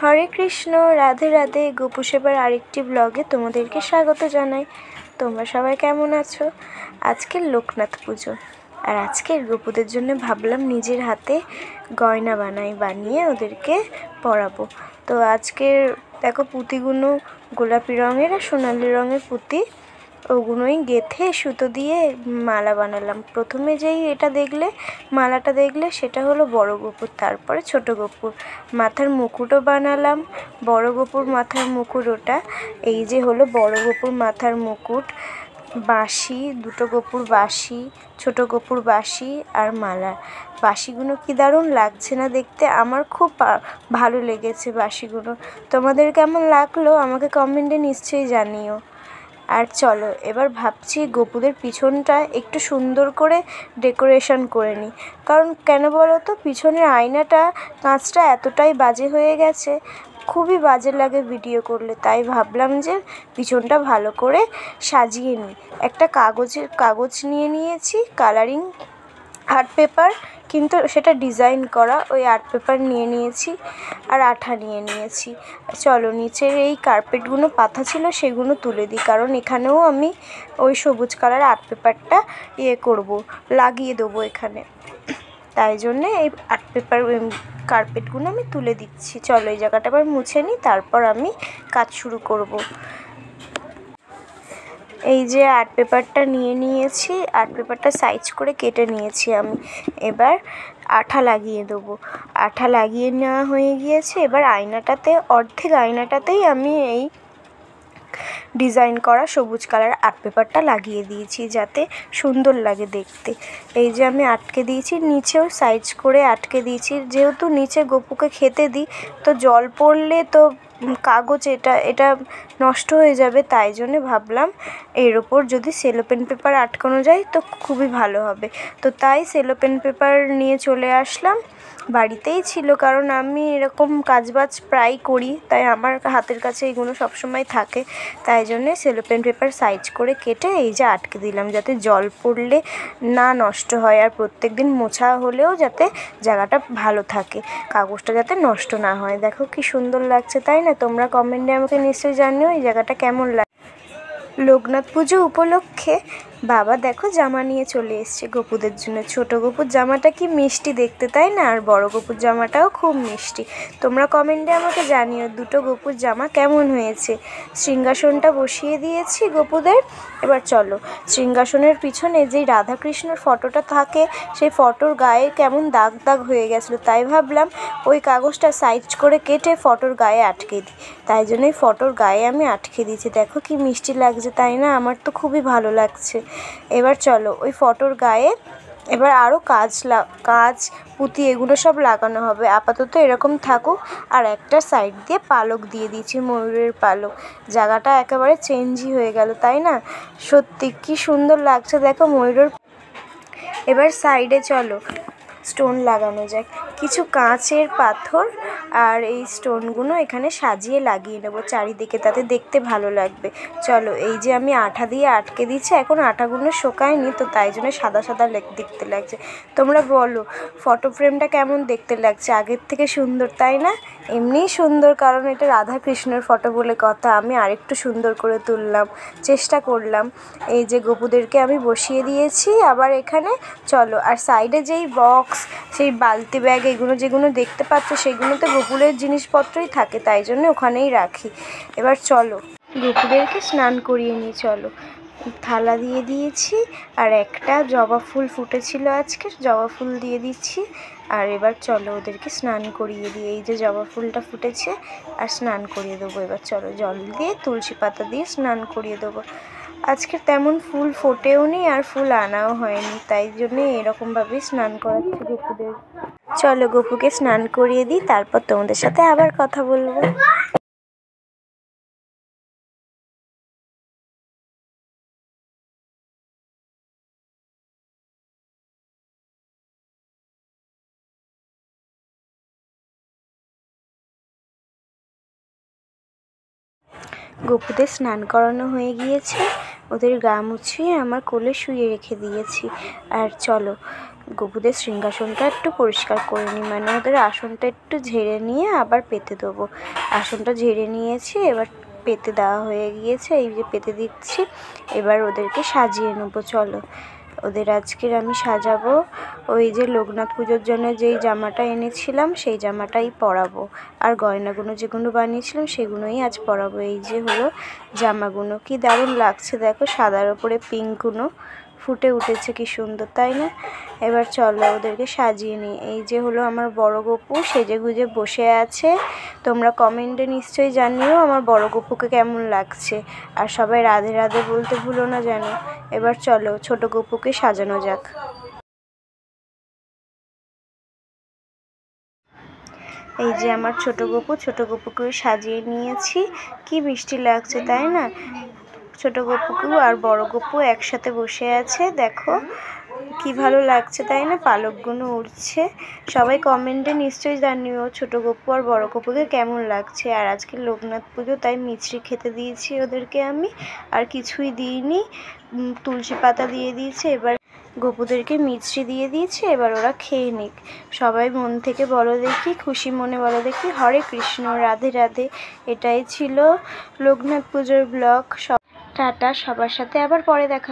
হরে কৃষ্ণ, রাধে রাধে। গোপু সেবার আরেকটি ব্লগে তোমাদেরকে স্বাগত জানাই। তোমরা সবাই কেমন আছো? আজকের লোকনাথ পুজো, আর আজকের গোপুদের জন্য ভাবলাম নিজের হাতে গয়না বানিয়ে ওদেরকে পরাবো। তো আজকের দেখো পুঁতিগুলো গোলাপি রঙের আর সোনালি রঙের পুঁতি, ওগুলোই গেঁথে সুতো দিয়ে মালা বানালাম। প্রথমে যেই মালাটা দেখলে সেটা হলো বড় গোপুর, তারপরে ছোট গোপুর। মাথার মুকুটও বানালাম, বড় গোপুর মাথার মুকুট ওটা। এই যে হলো বড় গোপুর মাথার মুকুট, বাঁশি, দুটো গোপুর বাঁশি, ছোট গোপুর বাঁশি আর মালা। বাঁশিগুলো কি দারুণ লাগছে না দেখতে? আমার খুব ভালো লেগেছে বাঁশিগুলো। তোমাদের কেমন লাগলো আমাকে কমেন্টে নিশ্চয়ই জানিও। আর চলো এবার ভাবছি গোপুদের পিছনটা একটু সুন্দর করে ডেকোরেশন করে নিই। কারণ কেন বলো তো, পিছনের কাঁচটা এতটাই বাজে হয়ে গেছে, খুবই বাজে লাগে ভিডিও করলে। তাই ভাবলাম যে পিছনটা ভালো করে সাজিয়ে নিই। একটা কাগজ নিয়ে নিয়েছি, কালারিং আর্ট পেপার, কিন্তু সেটা ডিজাইন করা ওই আর্ট পেপার নিয়ে নিয়েছি, আর আঠা নিয়ে নিয়েছি। চলো নিচের এই কার্পেটগুলো পাতা ছিল সেগুলো তুলে দিই, কারণ এখানেও আমি ওই সবুজ কালার আর্ট পেপারটা লাগিয়ে দেবো এখানে। তাই জন্যে এই আর্ট পেপার কার্পেটগুলো আমি তুলে দিচ্ছি। চলো এই জায়গাটা আবার মুছে নিই, তারপর আমি কাজ শুরু করব। এই যে আর্ট পেপারটা নিয়ে নিয়েছি, আর্ট পেপারটা সাইজ করে কেটে নিয়েছি আমি। এবার আঠা লাগিয়ে দেবো। আঠা লাগিয়ে নেওয়া হয়ে গিয়েছে। এবার অর্ধেক আয়নাটাতেই আমি এই ডিজাইন করা সবুজ কালার আর্ট পেপারটা লাগিয়ে দিয়েছি, যাতে সুন্দর লাগে দেখতে। এই যে আমি আটকে দিয়েছি, নিচেও সাইজ করে আটকে দিয়েছি। যেহেতু নিচে গোপুকে খেতে দিই, তো জল পড়লে তো কাগজ এটা নষ্ট হয়ে যাবে, তাই জন্যে ভাবলাম এর ওপর যদি সেলোপেন পেপার আটকানো যায় তো খুবই ভালো হবে। তো তাই সেলোপেন পেপার নিয়ে চলে আসলাম। বাড়িতেই ছিল, কারণ আমি এরকম কাজবাজ প্রায় করি, তাই আমার হাতের কাছে এগুলো সবসময় থাকে। তাই জন্যে সেলোপেন পেপার সাইজ করে কেটে এই যে আটকে দিলাম, যাতে জল পড়লে না নষ্ট হয়, আর প্রত্যেক দিন মোছা হলেও যাতে জায়গাটা ভালো থাকে, কাগজটা যাতে নষ্ট না হয়। দেখো কি সুন্দর লাগছে, তাই না? তোমরা কমেন্টে আমাকে নিশ্চয়ই জানিও এই জায়গাটা কেমন লাগে। লোকনাথ পুজো উপলক্ষে বাবা দেখো জামা নিয়ে চলে এসছে গোপুদের জন্য। ছোট গোপুর জামাটা কি মিষ্টি দেখতে, তাই না? আর বড় গোপুর জামাটাও খুব মিষ্টি। তোমরা কমেন্টে আমাকে জানিও দুটো গোপুর জামা কেমন হয়েছে। সিংহাসনটা বসিয়ে দিয়েছি গোপুদের। এবার চলো, সিংহাসনের পিছনে যেই রাধাকৃষ্ণর ফটোটা থাকে, সেই ফটোর গায়ে কেমন দাগ দাগ হয়ে গেছিলো, তাই ভাবলাম ওই কাগজটা সাইজ করে কেটে ফটোর গায়ে আটকে দিই। তাই জন্যই ফটোর গায়ে আমি আটকে দিয়েছি। দেখো কি মিষ্টি লাগছে, তাই না? আমার তো খুবই ভালো লাগছে। এবার চলো ওই ফটোর গায়ে এবার আরও কাঁচ পুঁতি এগুলো সব লাগানো হবে। আপাতত এরকম থাকুক। আর একটা সাইড দিয়ে পালক দিয়ে দিয়েছি, ময়ূরের পালক। জায়গাটা একেবারে চেঞ্জই হয়ে গেল, তাই না? সত্যি কি সুন্দর লাগছে দেখো ময়ূরের। এবার সাইডে চলো স্টোন লাগানো যাক। কিছু কাঁচের পাথর আর এই স্টোনগুলো এখানে সাজিয়ে লাগিয়ে নেবো চারিদিকে, তাতে দেখতে ভালো লাগবে। চলো এই যে আমি আঠা দিয়ে আটকে দিচ্ছি, এখন আঠাগুলো শোকায়নি, তো তাই জন্য সাদা সাদা দেখতে লাগছে। তোমরা বলো ফটো ফ্রেমটা কেমন দেখতে লাগছে? আগের থেকে সুন্দর, তাই না? এমনিই সুন্দর, কারণ এটা রাধাকৃষ্ণের ফটো বলে কথা। আমি আরেকটু সুন্দর করে তুললাম, চেষ্টা করলাম। এই যে গোপুদেরকে আমি বসিয়ে দিয়েছি আবার এখানে। চলো, আর সাইডে যেই বক্স, সেই বালতি ব্যাগ এগুলো যেগুলো দেখতে পাচ্ছ, সেগুলোতে গোপুরের জিনিসপত্রই থাকে, তাই জন্য ওখানেই রাখি। এবার চলো গোপুদেরকে স্নান করিয়ে নিই। চলো, থালা দিয়ে দিয়েছি, আর একটা জবা ফুল ফুটেছিল আজকে, জবা ফুল দিয়ে দিচ্ছি। আর এবার চলো ওদেরকে স্নান করিয়ে দিই। এই যে জবা ফুলটা ফুটেছে, আর স্নান করিয়ে দেবো। এবার চলো জল দিয়ে তুলসী পাতা দিয়ে স্নান করিয়ে দেবো। আজকে তেমন ফুল ফোটেও নি, আর ফুল আনাও হয়নি, তাই জন্যে এরকমভাবেই স্নান করাচ্ছি গোপুদের। চলো গোপুকে স্নান করিয়ে দিই, তারপর তোমাদের সাথে আবার কথা বলবো। গোপুদের স্নান করানো হয়ে গিয়েছে, ওদের গা মুছিয়ে আমার কোলে শুয়ে রেখে দিয়েছি। আর চলো গপুদের সিংহাসনটা একটু পরিষ্কার করে নিই, মানে ওদের আসনটা একটু ঝেড়ে নিয়ে আবার পেতে দেবো। আসনটা ঝেড়ে নিয়েছি, এবার পেতে দেওয়া হয়ে গিয়েছে, এই যে পেতে দিচ্ছি। এবার ওদেরকে সাজিয়ে নেবো। চলো ওদের আজকের আমি সাজাবো। ওই যে লোকনাথ পুজোর জন্য যেই জামাটা এনেছিলাম সেই জামাটাই পরাবো, আর গয়নাগুলো যেগুলো বানিয়েছিলাম সেগুলোই আজ পরাবো। এই যে হলো জামাগুলো, কি দারুণ লাগছে দেখো, সাদার ওপরে পিঙ্কগুলো ফুটে উঠেছে, কি সুন্দর তাই না? এবার চলো ওদেরকে সাজিয়ে নিই। এই যে হলো আমার বড় গপু সেজে গুজে বসে আছে। তোমরা কমেন্টে নিশ্চয়ই জানিও আমার বড় গপুকে কেমন লাগছে, আর সবাই রাধে রাধে বলতে ভুলো না যেন। এবার চলো ছোট গপুকে সাজানো যাক। এই যে আমার ছোট গপুকে সাজিয়ে নিয়েছি, কি মিষ্টি লাগছে তাই না? ছোট গপুকু আর বড় গপু একসাথে বসে আছে, দেখো কি ভালো লাগছে তাই না? পালকগুলো উড়ছে। সবাই কমেন্টে নিশ্চয়ই জানিও ছোট গপু আর বড় গপুকে কেমন লাগছে। আর আজকে লোকনাথ পুজো, তাই মিছরি খেতে দিয়েছি ওদেরকে আমি, আর কিছুই দিইনি, তুলসী পাতা দিয়ে দিয়েছি। এবার গপুদেরকে মিছরি দিয়ে দিয়েছি, এবার ওরা খেয়ে নিক। সবাই মন থেকে বলো দেখি, খুশি মনে বলো দেখি হরে কৃষ্ণ, রাধে রাধে। এটাই ছিল লোকনাথ পুজোর ব্লগ। টাটা, সবার সাথে আবার পরে দেখা।